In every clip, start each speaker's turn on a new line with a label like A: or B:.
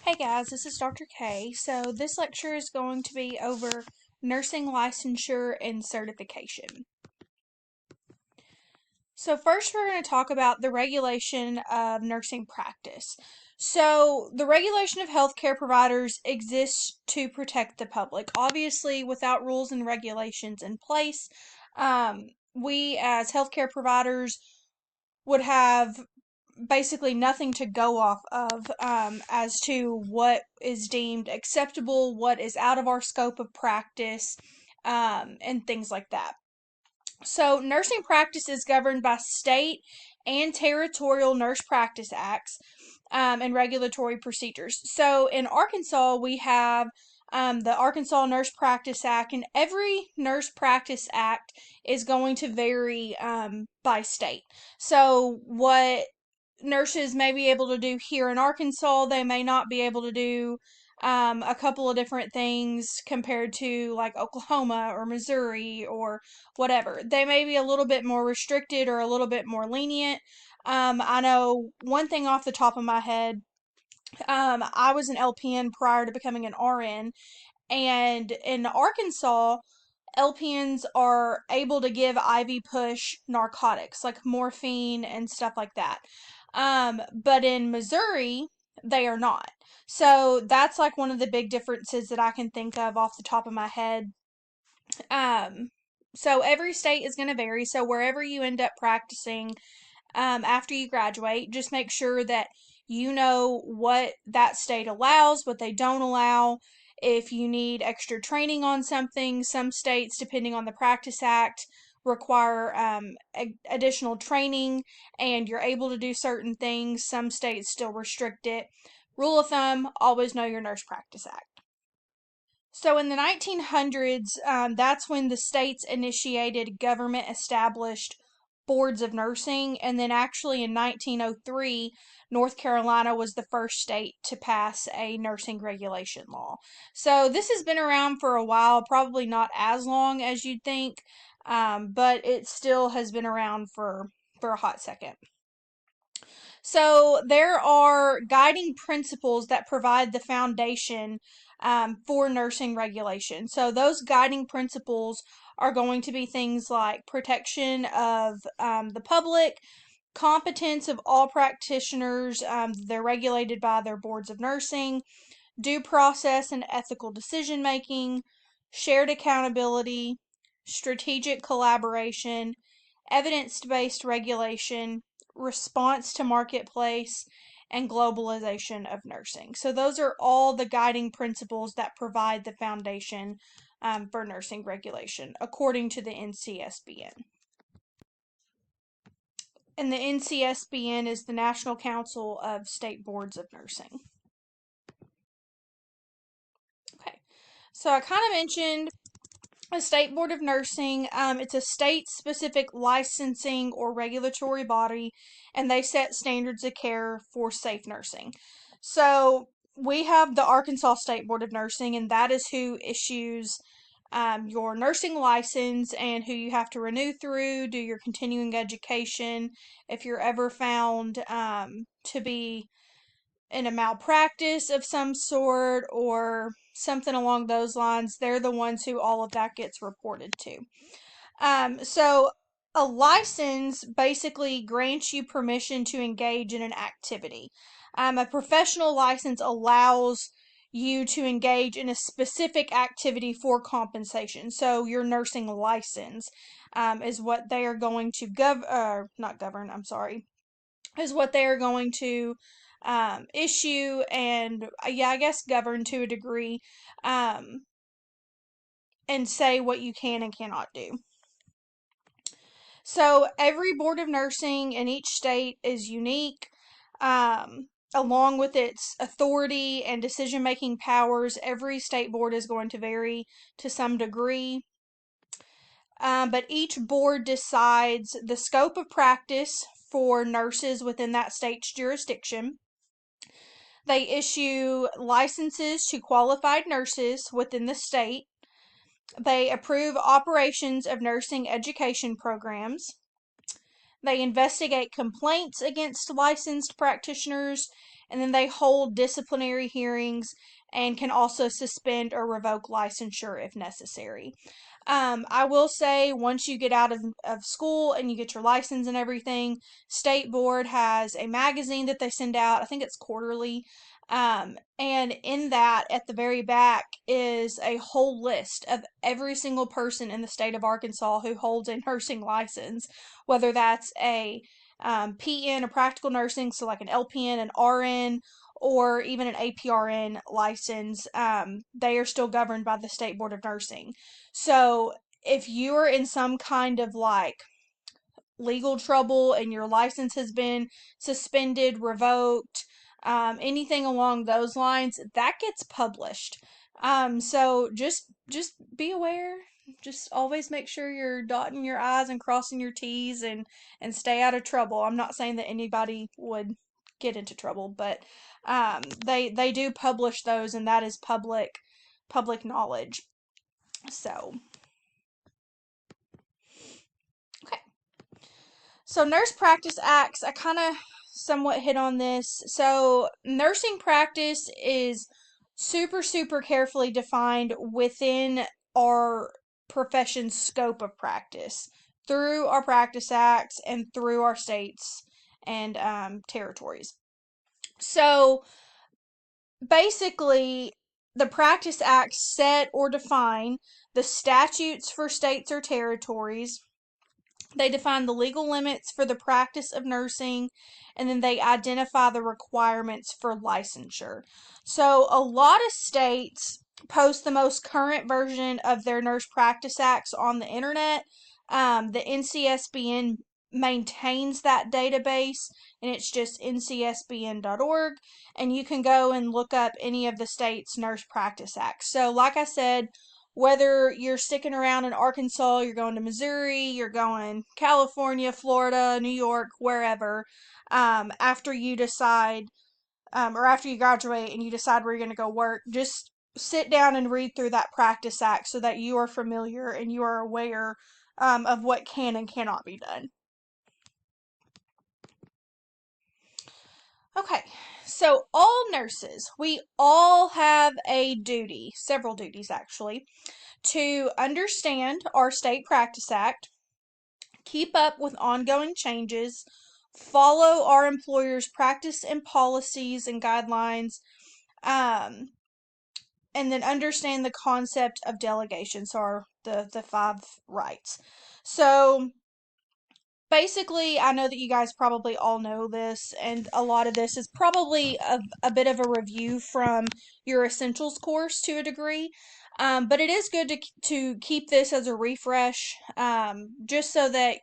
A: Hey guys, this is Dr. K. So this lecture is going to be over nursing licensure and certification. So first we're going to talk about the regulation of nursing practice. So the regulation of healthcare providers exists to protect the public. Obviously, without rules and regulations in place, we as healthcare providers would have basically nothing to go off of as to what is deemed acceptable, what is out of our scope of practice, and things like that. So, nursing practice is governed by state and territorial nurse practice acts and regulatory procedures. So, in Arkansas, we have the Arkansas Nurse Practice Act, and every Nurse Practice Act is going to vary by state. So, what nurses may be able to do here in Arkansas, they may not be able to do a couple of different things compared to like Oklahoma or Missouri or whatever. They may be a little bit more restricted or a little bit more lenient. I know one thing off the top of my head. I was an LPN prior to becoming an RN, and in Arkansas, LPNs are able to give IV push narcotics like morphine and stuff like that. But in Missouri, they are not. So that's like one of the big differences that I can think of off the top of my head. Um, so every state is going to vary. So wherever you end up practicing after you graduate, just make sure that you know what that state allows, what they don't allow. If you need extra training on something, some states, depending on the Practice Act, require additional training and you're able to do certain things. Some states still restrict it. Rule of thumb, always know your Nurse Practice Act. So in the 1900s, that's when the states initiated government established boards of nursing. And then actually in 1903, North Carolina was the first state to pass a nursing regulation law. So this has been around for a while, probably not as long as you'd think, but it still has been around for a hot second. So there are guiding principles that provide the foundation for nursing regulation. So those guiding principles are going to be things like protection of the public, competence of all practitioners, they're regulated by their boards of nursing, due process and ethical decision making, shared accountability, strategic collaboration, evidence based regulation, response to marketplace, and globalization of nursing. So, those are all the guiding principles that provide the foundation for nursing regulation, according to the NCSBN. And the NCSBN is the National Council of State Boards of Nursing. Okay, so I kind of mentioned a state board of nursing. It's a state specific licensing or regulatory body, and they set standards of care for safe nursing. So we have the Arkansas State Board of Nursing, and that is who issues your nursing license and who you have to renew through, do your continuing education. If you're ever found to be in a malpractice of some sort or something along those lines, they're the ones who all of that gets reported to. So a license basically grants you permission to engage in an activity. A professional license allows you to engage in a specific activity for compensation. So your nursing license is what they are going to not govern, I'm sorry, is what they are going to issue and, yeah, I guess govern to a degree, and say what you can and cannot do. So every board of nursing in each state is unique. Along with its authority and decision making powers, every state board is going to vary to some degree. But each board decides the scope of practice for nurses within that state's jurisdiction. They issue licenses to qualified nurses within the state. They approve operations of nursing education programs. They investigate complaints against licensed practitioners, and then they hold disciplinary hearings and can also suspend or revoke licensure if necessary. I will say, once you get out of school and you get your license and everything, State Board has a magazine that they send out. I think it's quarterly. And in that, at the very back, is a whole list of every single person in the state of Arkansas who holds a nursing license, whether that's a PN, a practical nursing, so like an LPN, an RN, or even an APRN license. They are still governed by the State Board of Nursing. So if you're in some kind of like legal trouble and your license has been suspended, revoked, anything along those lines, that gets published. So just be aware. Just always make sure you're dotting your I's and crossing your T's, and stay out of trouble. I'm not saying that anybody would get into trouble, but they do publish those, and that is public knowledge. So okay. So, nurse practice acts, I kind of somewhat hit on this. So, nursing practice is super, super carefully defined within our profession's scope of practice through our practice acts and through our states and territories. So, basically, the practice acts set or define the statutes for states or territories. They define the legal limits for the practice of nursing, and then they identify the requirements for licensure. So, a lot of states post the most current version of their nurse practice acts on the internet. The NCSBN maintains that database, and it's just ncsbn.org, and you can go and look up any of the state's nurse practice acts. So, like I said, whether you're sticking around in Arkansas, you're going to Missouri, you're going California, Florida, New York, wherever, after you decide, or after you graduate and you decide where you're going to go work, just sit down and read through that practice act so that you are familiar and you are aware of what can and cannot be done. Okay, so all nurses, we all have a duty, several duties actually, to understand our state practice act, keep up with ongoing changes, follow our employer's practice and policies and guidelines, um, and then understand the concept of delegation. So the 5 rights. So basically, I know that you guys probably all know this, and a lot of this is probably a bit of a review from your essentials course to a degree. But it is good to keep this as a refresh, just so that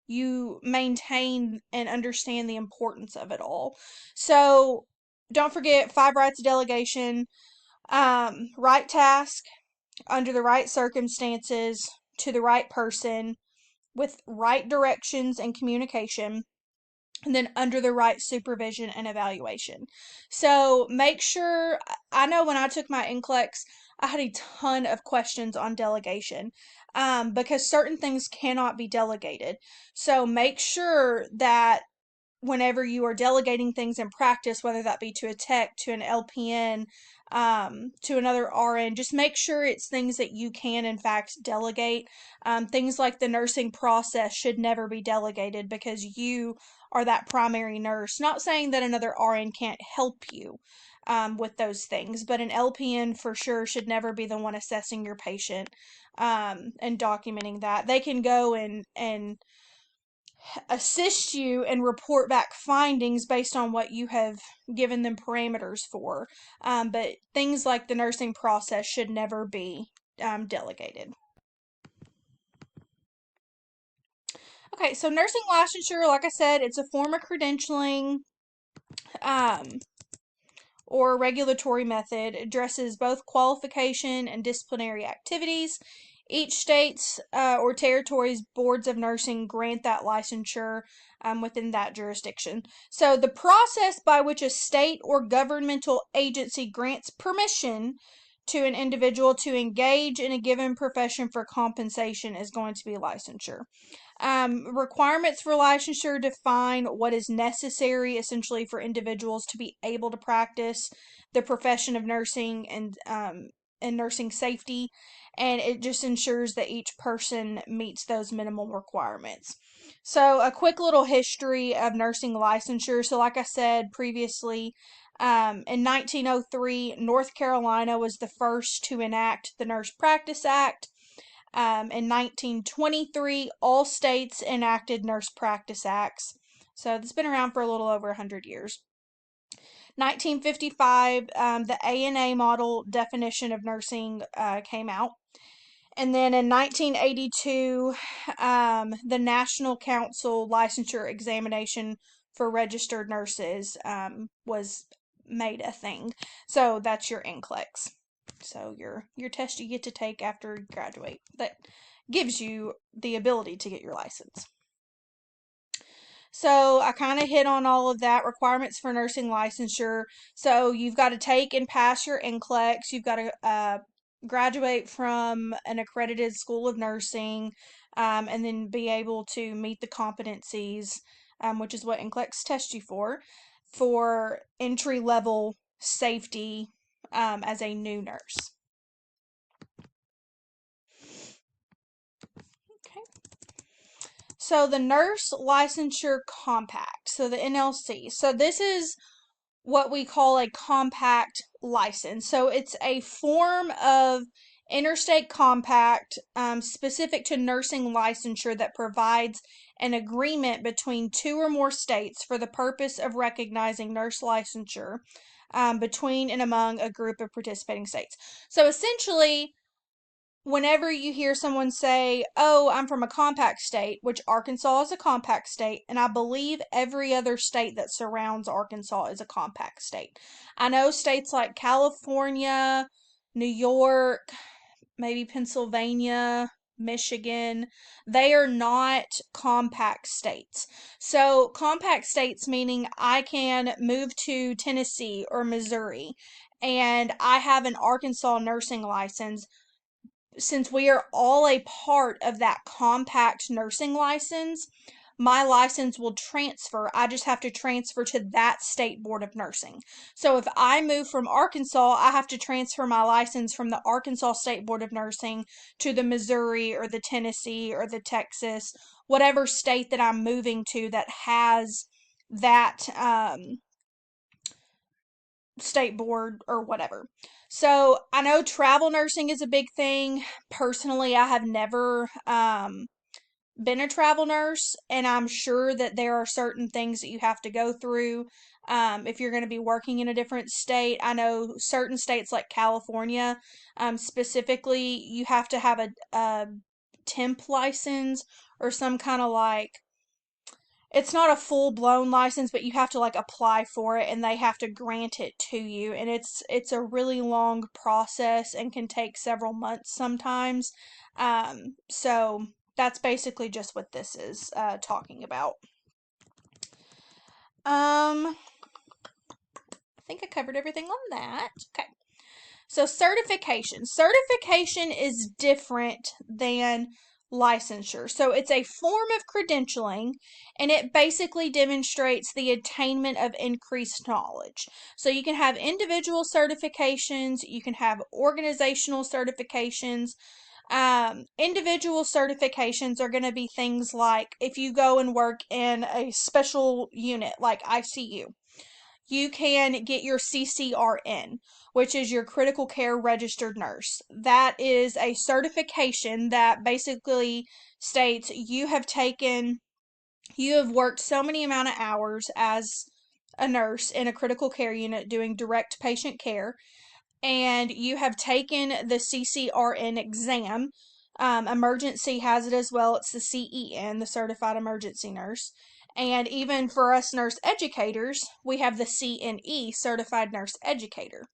A: you maintain and understand the importance of it all. So don't forget 5 rights of delegation, right task, under the right circumstances, to the right person, with right directions and communication, and then under the right supervision and evaluation. So make sure, I know when I took my NCLEX, I had a ton of questions on delegation, because certain things cannot be delegated. So make sure that whenever you are delegating things in practice, whether that be to a tech, to an LPN, to another RN, just make sure it's things that you can, in fact, delegate. Things like the nursing process should never be delegated because you are that primary nurse. Not saying that another RN can't help you with those things, but an LPN for sure should never be the one assessing your patient and documenting that. They can go and assist you and report back findings based on what you have given them parameters for. But things like the nursing process should never be delegated. Okay, so nursing licensure, like I said, it's a form of credentialing um, or regulatory method. It addresses both qualification and disciplinary activities. Each state's or territory's boards of nursing grant that licensure within that jurisdiction. So, the process by which a state or governmental agency grants permission to an individual to engage in a given profession for compensation is going to be licensure. Requirements for licensure define what is necessary essentially for individuals to be able to practice the profession of nursing and nursing safety, and it just ensures that each person meets those minimal requirements. So, a quick little history of nursing licensure. So, like I said previously, in 1903, North Carolina was the first to enact the Nurse Practice Act. In 1923, all states enacted Nurse Practice Acts. So it's been around for a little over 100 years. 1955, the ANA model definition of nursing came out. And then in 1982, the National Council licensure examination for registered nurses was made a thing. So that's your NCLEX. So your test you get to take after you graduate that gives you the ability to get your license. So I kind of hit on all of that. Requirements for nursing licensure. So you've got to take and pass your NCLEX. You've got to graduate from an accredited school of nursing, and then be able to meet the competencies, which is what NCLEX tests you for entry level safety as a new nurse. Okay. So the Nurse Licensure Compact, so the NLC. So this is what we call a compact license. So it's a form of interstate compact specific to nursing licensure that provides an agreement between two or more states for the purpose of recognizing nurse licensure between and among a group of participating states. So essentially, whenever you hear someone say, "Oh, I'm from a compact state," which Arkansas is a compact state, and I believe every other state that surrounds Arkansas is a compact state. I know states like California, New York, maybe Pennsylvania, Michigan, they are not compact states. So, compact states meaning I can move to Tennessee or Missouri and I have an Arkansas nursing license. Since we are all a part of that compact nursing license, my license will transfer. I just have to transfer to that state board of nursing. So if I move from Arkansas, I have to transfer my license from the Arkansas State Board of Nursing to the Missouri or the Tennessee or the Texas, whatever state that I'm moving to that has that state board or whatever. So I know travel nursing is a big thing. Personally, I have never been a travel nurse, and I'm sure that there are certain things that you have to go through if you're going to be working in a different state. I know certain states like California, specifically, you have to have a temp license or some kind of like, it's not a full blown license, but you have to like apply for it and they have to grant it to you, and it's a really long process and can take several months sometimes. So that's basically just what this is talking about. I think I covered everything on that. Okay. So certification. Certification is different than licensure. So it's a form of credentialing and it basically demonstrates the attainment of increased knowledge. So you can have individual certifications, you can have organizational certifications. Individual certifications are going to be things like if you go and work in a special unit like ICU, you can get your CCRN, which is your critical care registered nurse. That is a certification that basically states you have worked so many amount of hours as a nurse in a critical care unit doing direct patient care, and you have taken the CCRN exam. Emergency has it as well. It's the CEN, the Certified Emergency Nurse. And even for us nurse educators, we have the CNE, Certified Nurse Educator.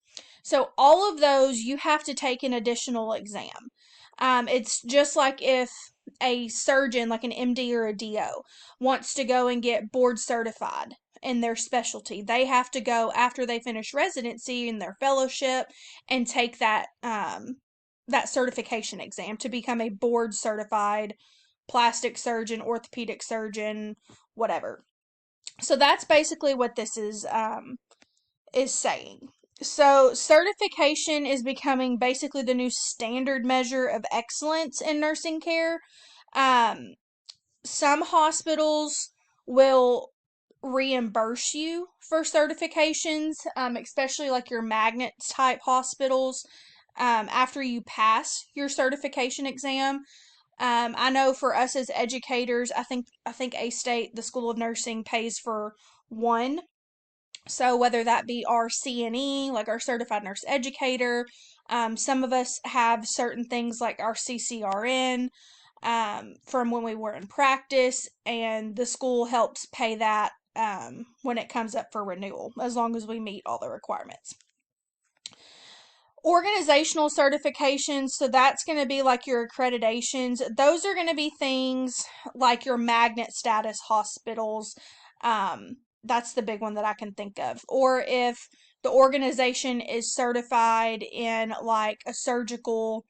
A: So all of those, you have to take an additional exam. It's just like if a surgeon, like an MD or a DO, wants to go and get board certified in their specialty. They have to go after they finish residency and their fellowship and take that certification exam to become a board certified plastic surgeon, orthopedic surgeon, whatever. So that's basically what this is saying. So certification is becoming basically the new standard measure of excellence in nursing care. Um, some hospitals will reimburse you for certifications, especially like your magnet type hospitals, after you pass your certification exam. I know for us as educators, I think A State, the School of Nursing, pays for one. So whether that be our CNE, like our Certified Nurse Educator, some of us have certain things like our CCRN, from when we were in practice, and the school helps pay that when it comes up for renewal, as long as we meet all the requirements. Organizational certifications, so that's going to be like your accreditations. Those are going to be things like your magnet status hospitals. That's the big one that I can think of. Or if the organization is certified in like a surgical,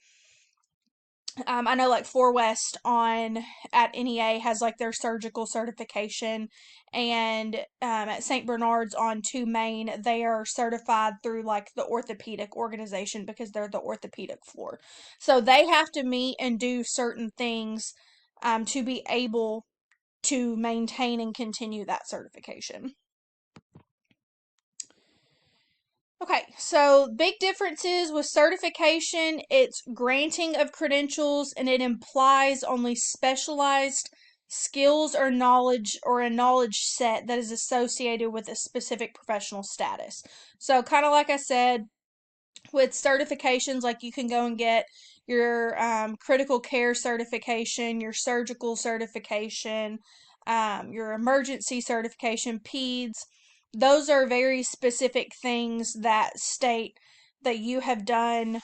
A: I know like 4 West on at NEA has like their surgical certification, and at St. Bernard's on 2 Main, they are certified through like the orthopedic organization because they're the orthopedic floor. So they have to meet and do certain things to be able to maintain and continue that certification. Okay, so big differences with certification, it's granting of credentials and it implies only specialized skills or knowledge or a knowledge set that is associated with a specific professional status. So, kind of like I said, with certifications, like you can go and get your critical care certification, your surgical certification, your emergency certification, PEDS. Those are very specific things that state that you have done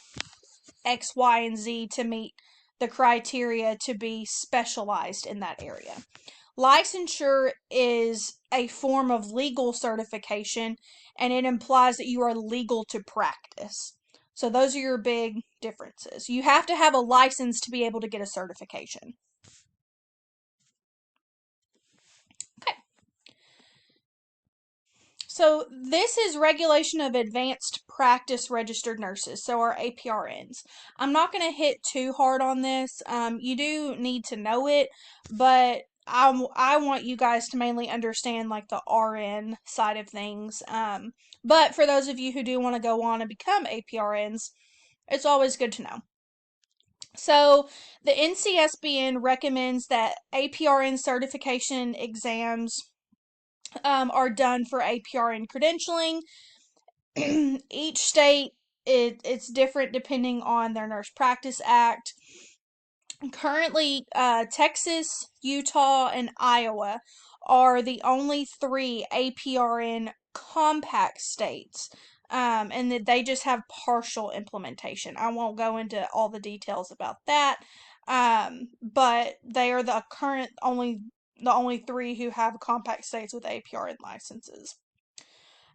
A: X, Y, and Z to meet the criteria to be specialized in that area. Licensure is a form of legal certification, and it implies that you are legal to practice. So those are your big differences. You have to have a license to be able to get a certification. Okay. So this is regulation of advanced practice registered nurses, so our APRNs. I'm not going to hit too hard on this. You do need to know it, but I want you guys to mainly understand like the RN side of things. But for those of you who do want to go on and become APRNs, it's always good to know. So the NCSBN recommends that APRN certification exams are done for APRN credentialing. Each state, it's different depending on their Nurse Practice Act. Currently, Texas, Utah, and Iowa are the only 3 APRN compact states. And that they just have partial implementation. I won't go into all the details about that. But they are the only 3 who have compact states with APRN licenses.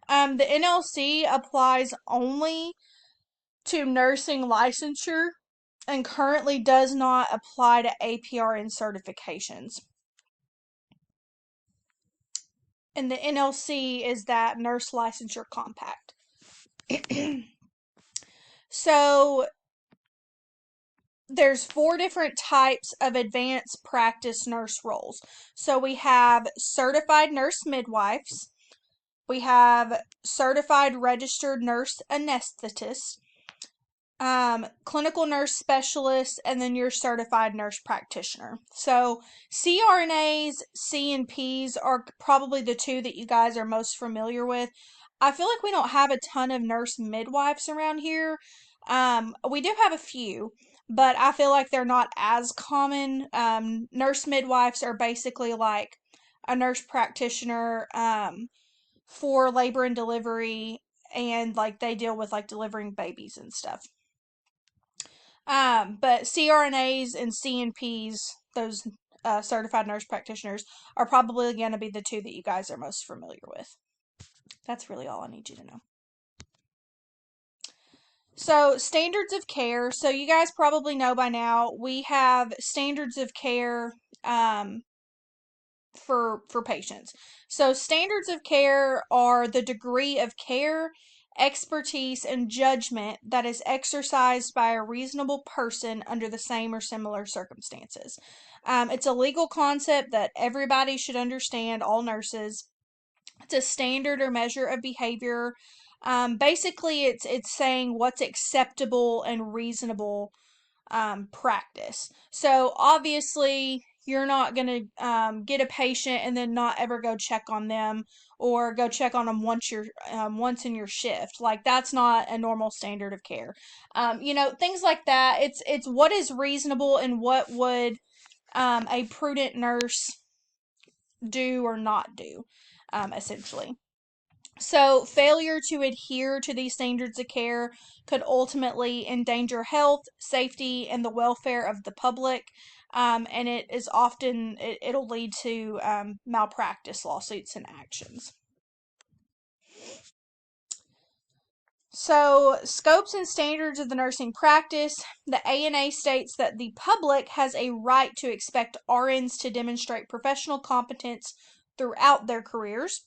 A: The NLC applies only to nursing licensure and currently does not apply to APRN certifications. And the NLC is that Nurse Licensure Compact. So there's 4 different types of advanced practice nurse roles. So we have certified nurse midwives, we have certified registered nurse anesthetist, clinical nurse specialist, and then your certified nurse practitioner. So CRNAs, CNPs are probably the 2 that you guys are most familiar with. I feel like we don't have a ton of nurse midwives around here. We do have a few, but I feel like they're not as common. Nurse midwives are basically like a nurse practitioner for labor and delivery, and like they deal with like delivering babies and stuff. But CRNAs and CNPs, those certified nurse practitioners are probably going to be the two that you guys are most familiar with. That's really all I need you to know. So, standards of care. So, you guys probably know by now we have standards of care for patients. So, standards of care are the degree of care, expertise, and judgment that is exercised by a reasonable person under the same or similar circumstances. It's a legal concept that everybody should understand, all nurses. It's a standard or measure of behavior. Basically, it's saying what's acceptable and reasonable practice. So obviously, you're not going to get a patient and then not ever go check on them or go check on them once in your shift. Like that's not a normal standard of care. Things like that. It's what is reasonable and what would a prudent nurse do or not do, essentially. So, failure to adhere to these standards of care could ultimately endanger health, safety, and the welfare of the public. And it'll lead to malpractice lawsuits and actions. So, scopes and standards of the nursing practice. The ANA states that the public has a right to expect RNs to demonstrate professional competence throughout their careers.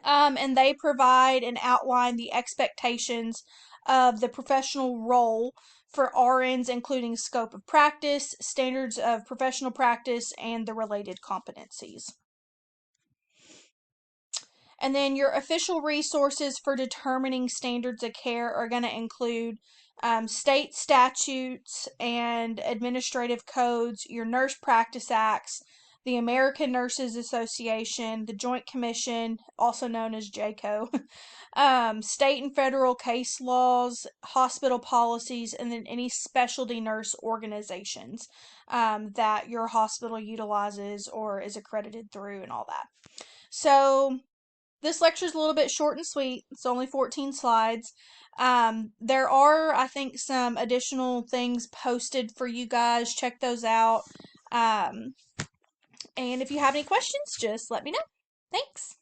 A: And they provide and outline the expectations of the professional role for RNs, including scope of practice, standards of professional practice, and the related competencies. And then your official resources for determining standards of care are going to include state statutes and administrative codes, your nurse practice acts, the American Nurses Association, the Joint Commission, also known as JCO, state and federal case laws, hospital policies, and then any specialty nurse organizations that your hospital utilizes or is accredited through and all that. So, this lecture is a little bit short and sweet. It's only 14 slides. There are, I think, some additional things posted for you guys. Check those out. And if you have any questions, just let me know. Thanks.